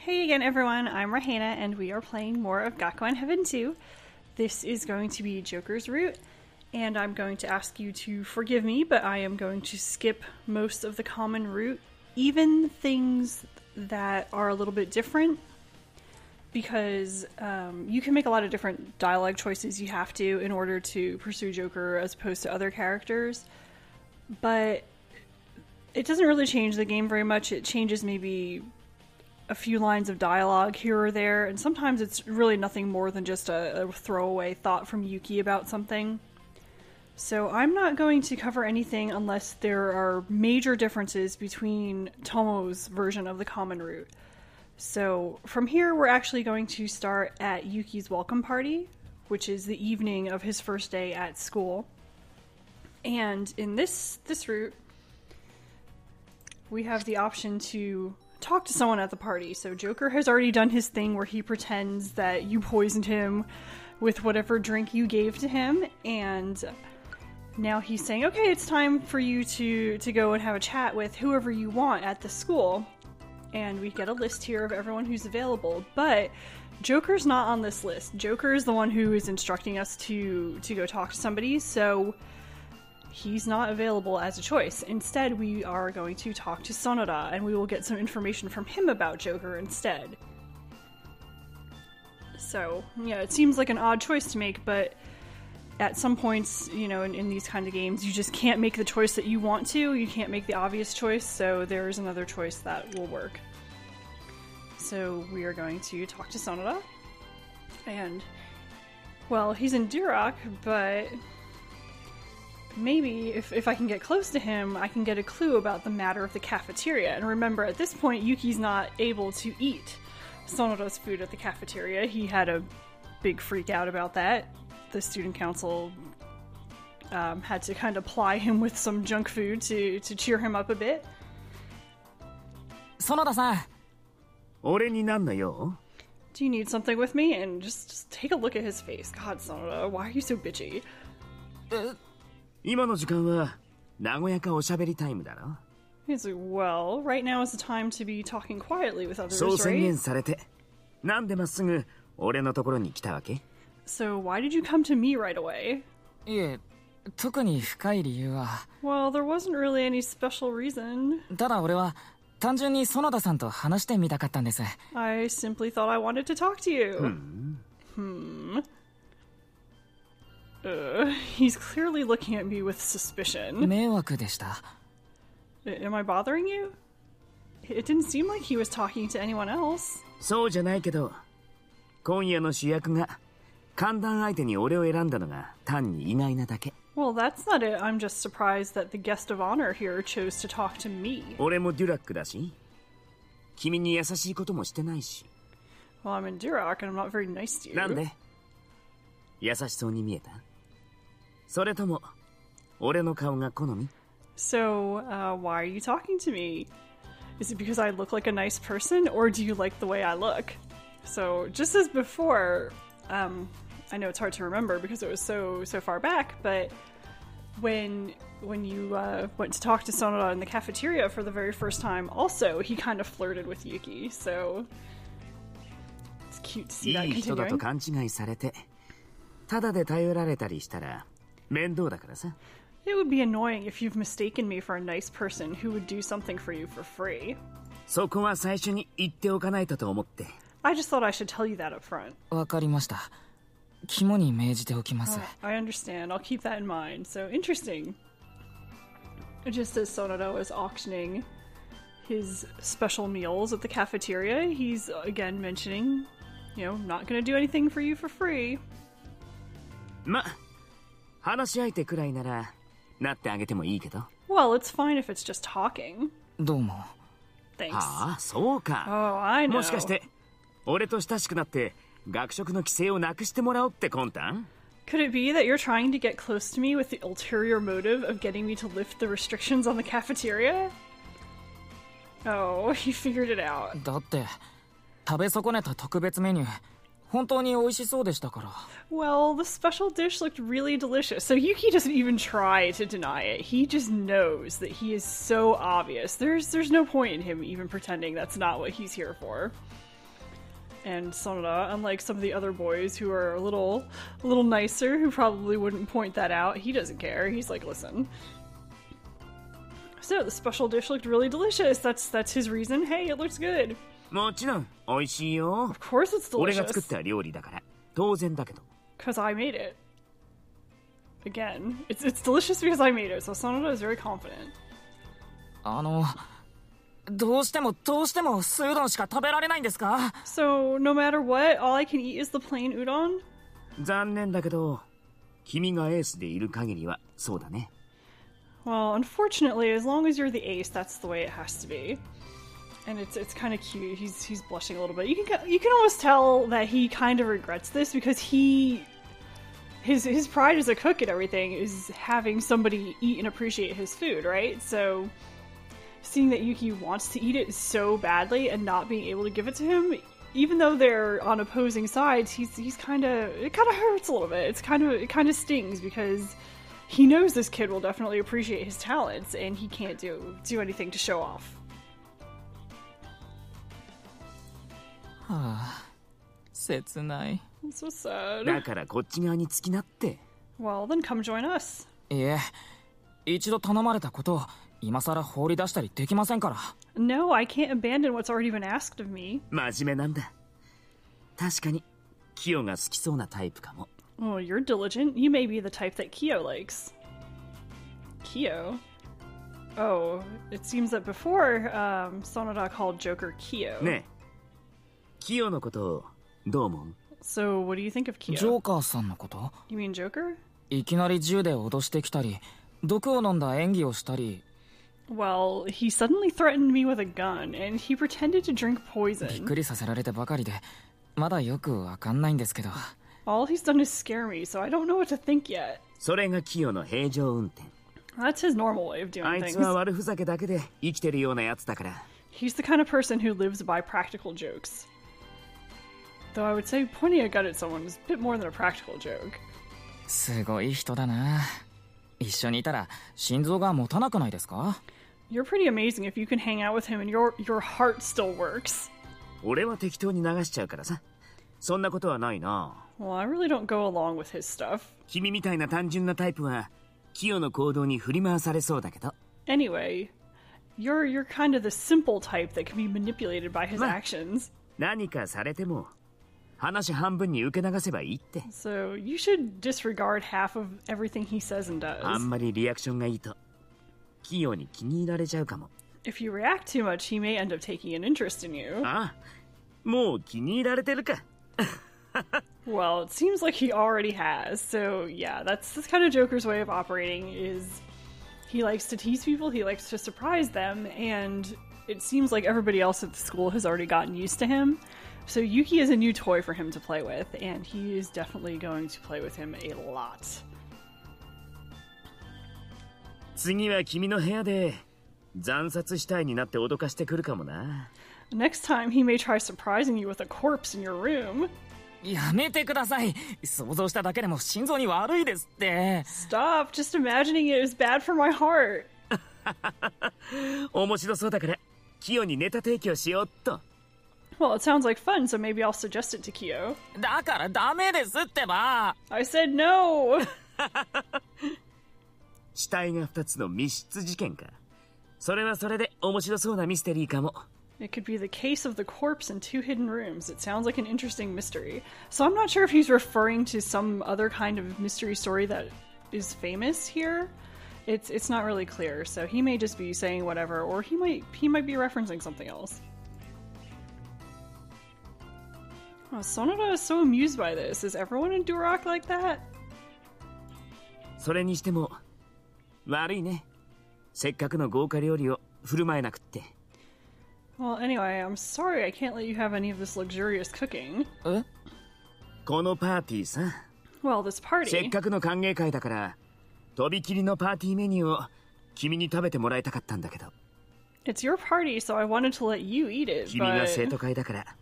Hey again everyone, I'm Rahena and we are playing more of Gakuen Heaven 2. This is going to be Joker's route, and I'm going to ask you to forgive me, but I am going to skip most of the common route, even things that are a little bit different, because you can make a lot of different dialogue choices you have to in order to pursue Joker as opposed to other characters, but it doesn't really change the game very much. It changes maybe a few lines of dialogue here or there, and sometimes it's really nothing more than just a throwaway thought from Yuki about something. So I'm not going to cover anything unless there are major differences between Tomo's version of the common route. So from here, we're actually going to start at Yuki's welcome party, which is the evening of his first day at school. And in this route, we have the option to talk to someone at the party. So Joker has already done his thing where he pretends that you poisoned him with whatever drink you gave to him, and now he's saying, okay, it's time for you to go and have a chat with whoever you want at the school. And we get a list here of everyone who's available, but Joker's not on this list. Joker is the one who is instructing us to go talk to somebody, so he's not available as a choice. Instead, we are going to talk to Sonoda, and we will get some information from him about Joker instead. So, yeah, it seems like an odd choice to make, but at some points, you know, in these kind of games, you just can't make the choice that you want to. You can't make the obvious choice, so there's another choice that will work. So we are going to talk to Sonoda, and, well, he's in Duroc, but maybe if I can get close to him, I can get a clue about the matter of the cafeteria. And remember, at this point, Yuki's not able to eat Sonoda's food at the cafeteria. He had a big freak out about that. The student council had to kind of ply him with some junk food to cheer him up a bit. Sonoda-san! 俺になんのよ? Do you need something with me? And just take a look at his face. God, Sonoda, why are you so bitchy? 今の時間は和やかおしゃべりタイムだろ? He's like, well, right now is the time to be talking quietly with others, そう宣 right? 言されて、なんでまっすぐ俺のところに来たわけ? So why did you come to me right away? いえ、特に深い理由は。Well, there wasn't really any special reason. ただ俺は単純に園田さんと話してみたかったんです。I simply thought I wanted to talk to you. He's clearly looking at me with suspicion. 迷惑でした。Am I bothering you? It didn't seem like he was talking to anyone else. そうじゃないけど、今夜の主役が歓談相手に俺を選んだのが単に意外なだけ。Well, that's not it. I'm just surprised that the guest of honor here chose to talk to me. 俺もデュラックだし、君に優しいこともしてないし。Well, I'm in Duroc and I'm not very nice to you. なんで？優しそうに見えた？それとも俺の顔が好み？ So, why are you talking to me? Is it because I look like a nice person, or do you like the way I look? So, just as before, I know it's hard to remember because it was so far back, but when you went to talk to Sonoda in the cafeteria for the very first time, also, he kind of flirted with Yuki, so it's cute to see that いい人だと continuing. 勘違いされて、ただで頼られたりしたら面倒だからさ。It would be annoying if you've mistaken me for a nice person who would do something for you for free. そこは最初に言っておかないとと思って。I just thought I should tell you that up front. わかりました。肝に銘じておきます。I understand. I'll keep that in mind. So interesting. Just as Sonoda was auctioning his special meals at the cafeteria, he's again mentioning, you know, not going to do anything for you for free. ま、話し相手くらいならなってあげてもいいけど。Well, it's fine if it's just talking. どうも。Thanks. ああ、そうか。Oh, I know. もしかして俺と親しくなって学食の規制をなくしてもらおうって魂胆？ Could it be that you're trying to get close to me with the ulterior motive of getting me to lift the restrictions on the cafeteria? Oh, he figured it out. だって食べ損ねた特別メニュー本当に美味しそうでしたから。 Well, the special dish looked really delicious, so Yuki doesn't even try to deny it. He just knows that he is so obvious. There's no point in him even pretending that's not what he's here for. And Sonoda, unlike some of the other boys who are a little nicer, who probably wouldn't point that out, he doesn't care. He's like, listen. So the special dish looked really delicious. That's his reason. Hey, it looks good. もちろん美味しいよ。 Of course it's 俺が作っ delicious. た料理だから当然だけど。 Because I made it. Again, it's delicious because I made it. So Sonoda is very confident. どうしてもスードンしか食べられないんですか？ So no matter what, all I can eat is the plain udon? 残念だけど、君がエースでいる限りはそうだね。 Well, unfortunately, as long as you're the ace, that's the way it has to be. And it's kind of cute. He's blushing a little bit. You can almost tell that he kind of regrets this because his pride as a cook and everything is having somebody eat and appreciate his food, right? So seeing that Yuki wants to eat it so badly and not being able to give it to him, even though they're on opposing sides, it kind of hurts a little bit. It kind of stings because he knows this kid will definitely appreciate his talents and he can't do anything to show off. 切ない。 It's so sad. だからこっち側につきなって。 Well, then come join us. いえ、一度頼まれたことを今さら放り出したりできませんから。 No, I can't abandon what's already been asked of me. 真面目なんだ。確かにキヨが好きそうなタイプかも。 Oh, you're diligent. You may be the type that Kyo likes. Kyo? Oh, it seems that before, Sonoda called Joker Kyo. ねえ、キヨのことをどう思う？ So, what do you think of ジョ Kyo? ーカーさんのこと？ You mean Joker? いきなり銃で脅してきたり、毒を飲んだ演技をしたり。 Well, he suddenly threatened me with a gun, and he pretended to drink びっ poison. くりさせられてばかりで、まだよくわかんないんですけど。 All he's done is scare me, so I don't know what to think yet. それがキヨの平常運転。 That's his normal way of doing あいつは things. 悪ふざけだけで生きてるようなやつだから。 He's the kind of person who lives by practical jokes. Though I would say pointing a gun at someone is a bit more than a practical joke. すごい人だな。一緒にいたら心臓が持たなくないですか？ You're pretty amazing if you can hang out with him and your heart still works. 俺は適当に流しちゃうからさ。そんなことはないな。 Well, I really don't go along with his stuff. 君みたいな単純なタイプはキヨの行動に振り回されそうだけど。 Anyway, you're kind of the simple type that can be manipulated by his actions. 何かされても話半分に受け流せばいいって。 So you should disregard half of everything he says and あ does. んまりリアクションがいいとキヨに気に入られちゃうかも。 If you react too much, he may end up taking an interest in you. ああ、もう気に入られてるか。 Well, it seems like he already has. So yeah, that's kind of Joker's way of operating is he likes to tease people, he likes to surprise them, and it seems like everybody else at the school has already gotten used to him. So Yuki is a new toy for him to play with, and he is definitely going to play with him a lot. 次は君の部屋で惨殺死体になって脅かしてくるかもな。 Next time, he may try surprising you with a corpse in your room. やめてください。想像しただけでも心臓に悪いですって。 Stop, just imagining it is bad for my heart. 面白そうだからキヨにネタ提供しようっと。 Well, it sounds like fun, so maybe I'll suggest it to Kyo. だからダメですってば。 I said no! 死体が2つの密室事件か。それはそれで面白そうなミステリーかも。 It could be the case of the corpse in 2 hidden rooms. It sounds like an interesting mystery. So I'm not sure if he's referring to some other kind of mystery story that is famous here. It's not really clear, so he may just be saying whatever, or he might be referencing something else. Oh, Sonoda is so amused by this. Is everyone in Duroc like that? それにしても悪いね。せっかくの豪華料理を振る舞えなくって。 Well, anyway, I'm sorry I can't let you have any of this luxurious cooking. え？このパーティーさ。 Well, this せっ party. かくの歓迎会だからとびきりのパーティーメニューを君に食べてもらいたかったんだけど。 It's your party, so I wanted to let you eat it, 君が生 but 徒会だから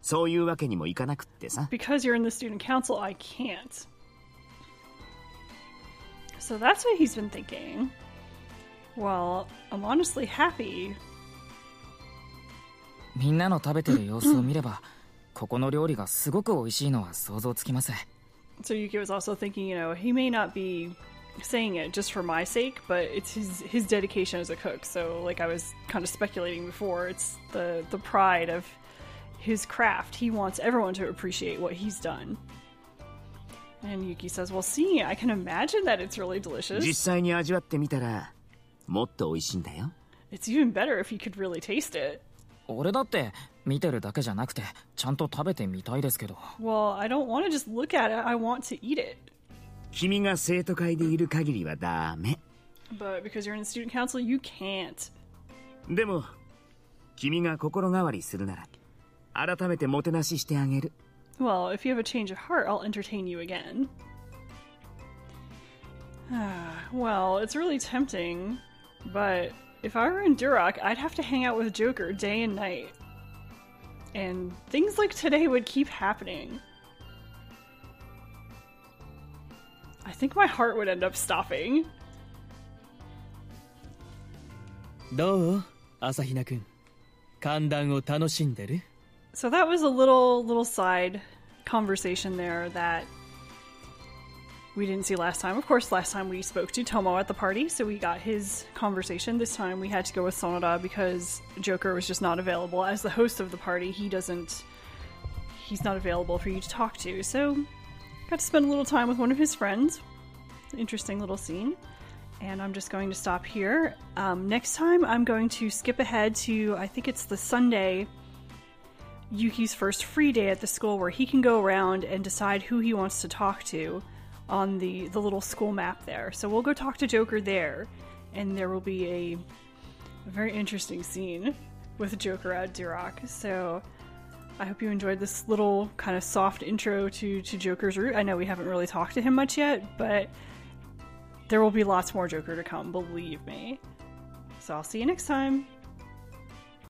そういうわけにもいかなくってさ。 because you're in the student council, I can't. So that's what he's been thinking. Well, I'm honestly happy. みんなの食べてる様子を見れば、ここの料理がすごく美味しいのは想像つきます。 So Yuki was also thinking, he may not be saying it just for my sake, but it's his dedication as a cook. So like I was kind of speculating before, it's the pride of his craft. He wants everyone to appreciate what he's done. And Yuki says, well, see, I can imagine that it's really delicious. 実際に味わってみたらもっと美味しいんだよ。 It's even better if you could really taste it. 俺だって見てるだけじゃなくてちゃんと食べてみたいですけど。 Well, I don't want to just look at it. I want to eat it. 君が生徒会でいる限りはダメ。 But because you're in the student council, you can't. でも君が心変わりするなら改めてもてなししてあげる。 Well, if you have a change of heart, I'll entertain you again. Well, it's really tempting, but if I were in Duroc, I'd have to hang out with Joker day and night. And things like today would keep happening. I think my heart would end up stopping. どう朝比奈くん、歓談を楽しんでる？ So that was a little side conversation there that we didn't see last time. Of course, last time we spoke to Tomo at the party, so we got his conversation. This time we had to go with Sonoda because Joker was just not available. As the host of the party, he's not available for you to talk to. So got to spend a little time with one of his friends. Interesting little scene. And I'm just going to stop here. Next time I'm going to skip ahead to, I think it's the Sunday, Yuki's first free day at the school, where he can go around and decide who he wants to talk to on the little school map there. So we'll go talk to Joker there, and there will be a very interesting scene with Joker at Duroc. So I hope you enjoyed this little kind of soft intro to Joker's route. I know we haven't really talked to him much yet, but there will be lots more Joker to come, believe me. So I'll see you next time.